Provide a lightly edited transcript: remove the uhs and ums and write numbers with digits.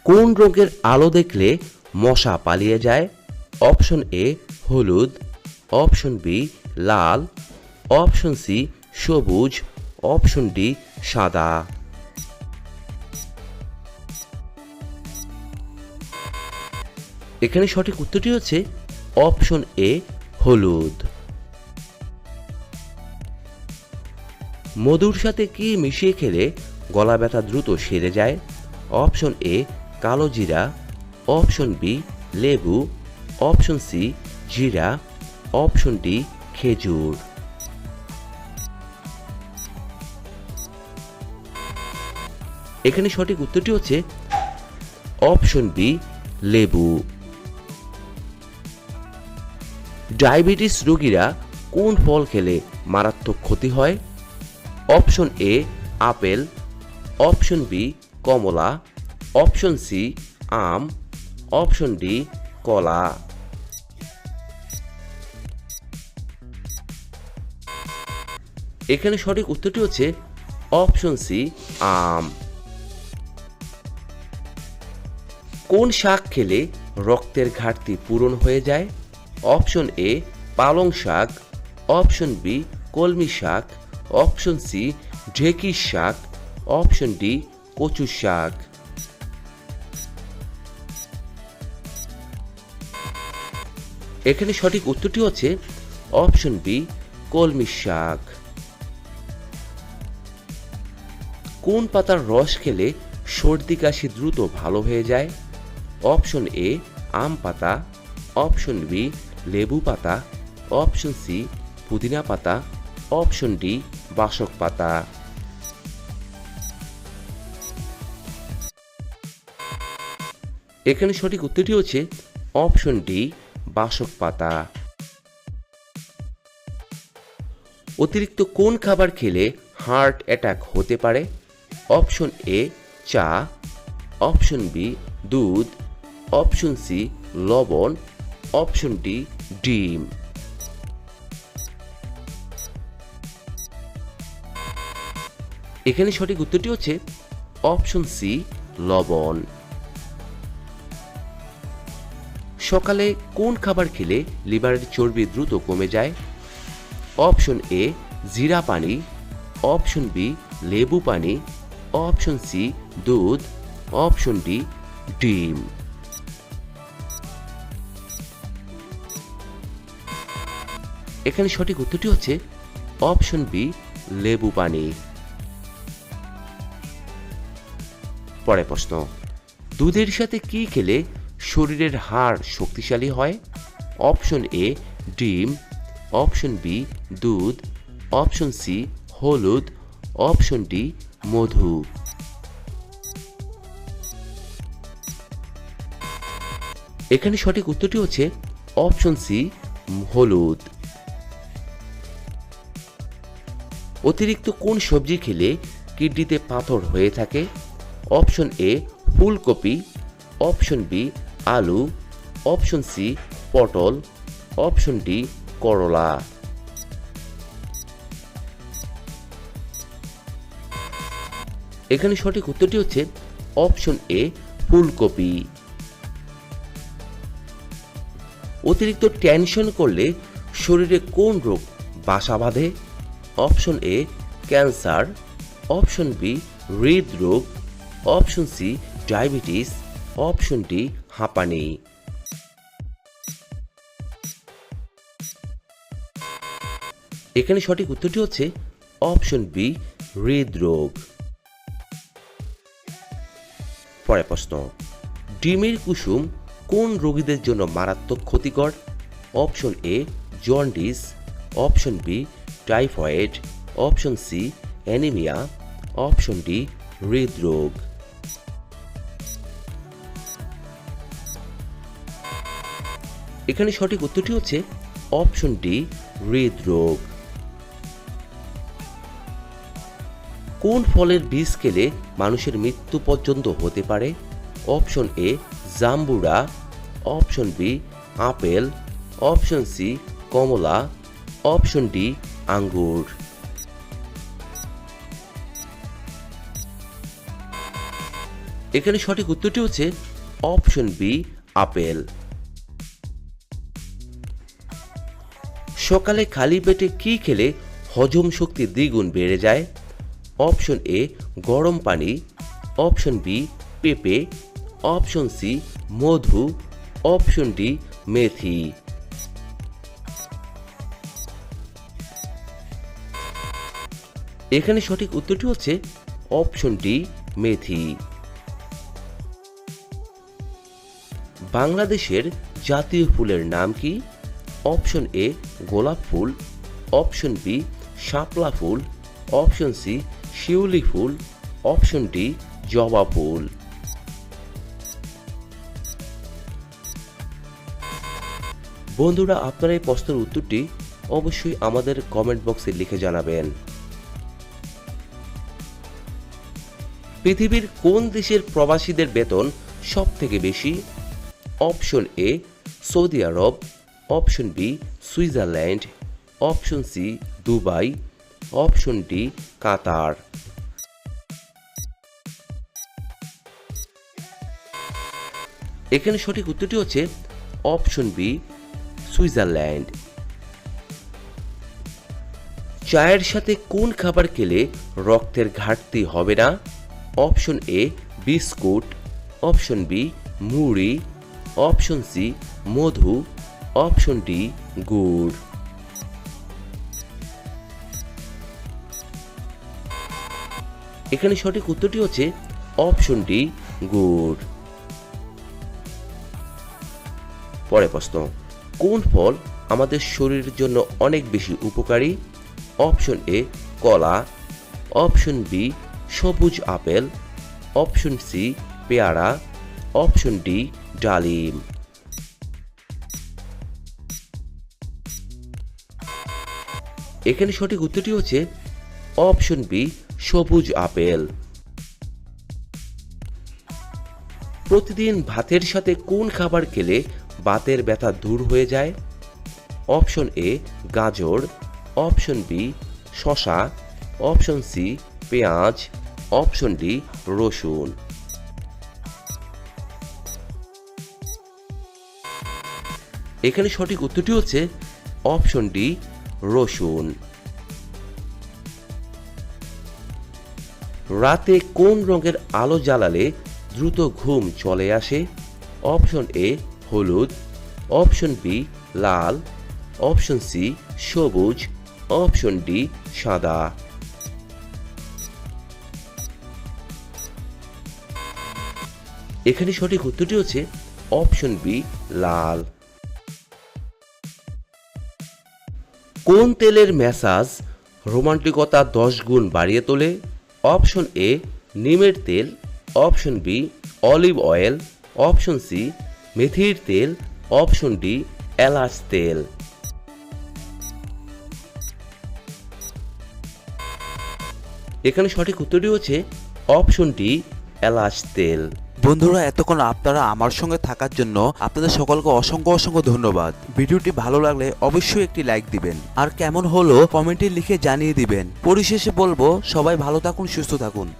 কোন রঙের আলো দেখলে মশা পালিয়ে যায়? অপশন এ হলুদ, অপশন বি লাল, অপশন সি সবুজ, অপশন ডি সাদা। এখানে সঠিক উত্তরটি হচ্ছে অপশন এ হলুদ। মধুর সাথে কি মিশিয়ে খেলে গলা ব্যথা দ্রুত সেরে যায়? অপশন এ কালো জিরা, অপশন বি লেবু, অপশন সি জিরা, অপশন ডি খেজুর। এখানে সঠিক উত্তরটি হচ্ছে অপশন বি লেবু। ডায়াবেটিস রোগীরা কোন ফল খেলে মারাত্মক ক্ষতি হয়? Option A apple, option B কমলা, অপশন সি আম, অপশন ডি কলা। এখানে সঠিক উত্তরটি হচ্ছে অপশন সি আম। কোন শাক খেলে রক্তের ঘাটতি পূরণ হয়ে যায়? অপশন এ পালং শাক, অপশন বি কলমি শাক, অপশন সি ঢেঁকির শাক, অপশন ডি কচু শাক। এখানে সঠিক উত্তরটি হচ্ছে অপশন বি কলমি শাক। কোন পাতার রস খেলে সর্দি কাশি দ্রুত ভালো হয়ে যায়? অপশন এ আম পাতা, অপশন বি লেবু পাতা, অপশন সি পুদিনা পাতা, অপশন ডি বাসক পাতা। এখানে সঠিক উত্তরটি হচ্ছে অপশন ডি বাসক পাতা। অতিরিক্ত কোন খাবার খেলে হার্ট অ্যাটাক হতে পারে? অপশন এ চা, অপশন বি দুধ, অপশন সি লবণ, অপশন ডি ডিম। এখানে সঠিক উত্তরটি হচ্ছে অপশন সি লবণ। সকালে কোন খাবার খেলে লিভারের চর্বি দ্রুত কমে যায়? অপশন এ জিরা পানি, অপশন বি লেবু পানি, অপশন সি দুধ, অপশন ডি ডিম। এখানে সঠিক উত্তরটি হচ্ছে অপশন বি লেবু পানি। পরের প্রশ্ন, দুধের সাথে কি খেলে শরীরের হাড় শক্তিশালী হয়? অপশন এ ডিম, অপশন বি দুধ, অপশন সি হলুদ, অপশন ডি মধু। এখানে সঠিক উত্তরটি হচ্ছে অপশন সি হলুদ। অতিরিক্ত কোন সবজি খেলে কিডনিতে পাথর হয়ে থাকে? অপশন এ ফুলকপি, অপশন বি আলু, অপশন সি পটল, অপশন ডি করলা। এখানে সঠিক উত্তরটি হচ্ছে অপশন এ ফুলকপি। অতিরিক্ত টেনশন করলে শরীরে কোন রোগ বাসা বাঁধে? Option A cancer, option B হৃদরোগ, option C diabetes, option D হাঁপানি। এখানে সঠিক উত্তরটি হচ্ছে অপশন বি হৃদরোগ। পরের প্রশ্ন, ডিমের কুসুম কোন রোগীদের জন্য মারাত্মক ক্ষতিকর? Option A jaundice, option B typhoid, option C anaemia, option D হৃদরোগ। এখানে সঠিক উত্তরটি হচ্ছে অপশন ডি হৃদরোগ। কোন ফলের বীজ খেলে মানুষের মৃত্যু পর্যন্ত হতে পারে? অপশন এ জাম্বুরা, option B apple, option C কমলা, অপশন ডি আঙ্গুর। এখানে সঠিক উত্তরটি হচ্ছে অপশন বি আপেল। সকালে খালি পেটে কি খেলে হজম শক্তি দ্বিগুণ বেড়ে যায়? অপশন এ গরম পানি, অপশন বি পেঁপে, অপশন সি মধু, অপশন ডি মেথি। এখানে সঠিক উত্তরটি হচ্ছে অপশন ডি মেথি। বাংলাদেশের জাতীয় ফুলের নাম কি? অপশন এ গোলাপ ফুল, অপশন বি শাপলা ফুল, অপশন সি শিউলি ফুল, অপশন ডি জবা ফুল। বন্ধুরা, আপনারা এই প্রশ্নের উত্তরটি অবশ্যই আমাদের কমেন্ট বক্সে লিখে জানাবেন। পৃথিবীর কোন দেশের প্রবাসীদের বেতন সব থেকে বেশি? Option A Saudi Arab, option B Switzerland, option C Dubai, option D Qatar. এখানে সঠিক উত্তরটি হচ্ছে অপশন বি সুইজারল্যান্ড। চায়ের সাথে কোন খাবার খেলে রক্তের ঘাটতি হবে না? Option A biscuit, option B মুড়ি, অপশন সি মধু, অপশন ডি গুড়। এখানে সঠিক উত্তরটি হচ্ছে অপশন ডি গুড়। পরের প্রশ্ন, কোন ফল আমাদের শরীরের জন্য অনেক বেশি উপকারী? অপশন এ কলা, অপশন বি সবুজ আপেল, অপশন সি পেয়ারা, অপশন ডি ডালিম। এখানে সঠিক উত্তরটি হচ্ছে অপশন বি সবুজ আপেল। প্রতিদিন ভাতের সাথে কোন খাবার খেলে বাতের ব্যথা দূর হয়ে যায়? অপশন এ গাজর, অপশন বি শসা, অপশন সি পেঁয়াজ, অপশন ডি রসুন। এখানে সঠিক উত্তরটি হচ্ছে অপশন ডি রসুন। রাতে কোন রঙের আলো জ্বালালে দ্রুত ঘুম চলে আসে? অপশন এ হলুদ, অপশন বি লাল, অপশন সি সবুজ, অপশন ডি সাদা। এখানে সঠিক উত্তরটি হচ্ছে অপশন বি লাল। কোন তেলের ম্যাসাজ রোমান্টিকতা 10 গুণ বাড়িয়ে তোলে? অপশন এ নিমের তেল, option B olive oil, option C মেথির তেল, অপশন ডি এলাচ তেল। এখানে সঠিক উত্তরটি হচ্ছে অপশন ডি এলাচ তেল। বন্ধুরা, এতক্ষণ আপনারা আমার সঙ্গে থাকার জন্য আপনাদের সকলকে অসংখ্য অসংখ্য ধন্যবাদ। ভিডিওটি ভালো লাগলে অবশ্যই একটি লাইক দিবেন, আর কেমন হলো কমেন্টে লিখে জানিয়ে দিবেন। পরিশেষে বলবো, সবাই ভালো থাকুন, সুস্থ থাকুন।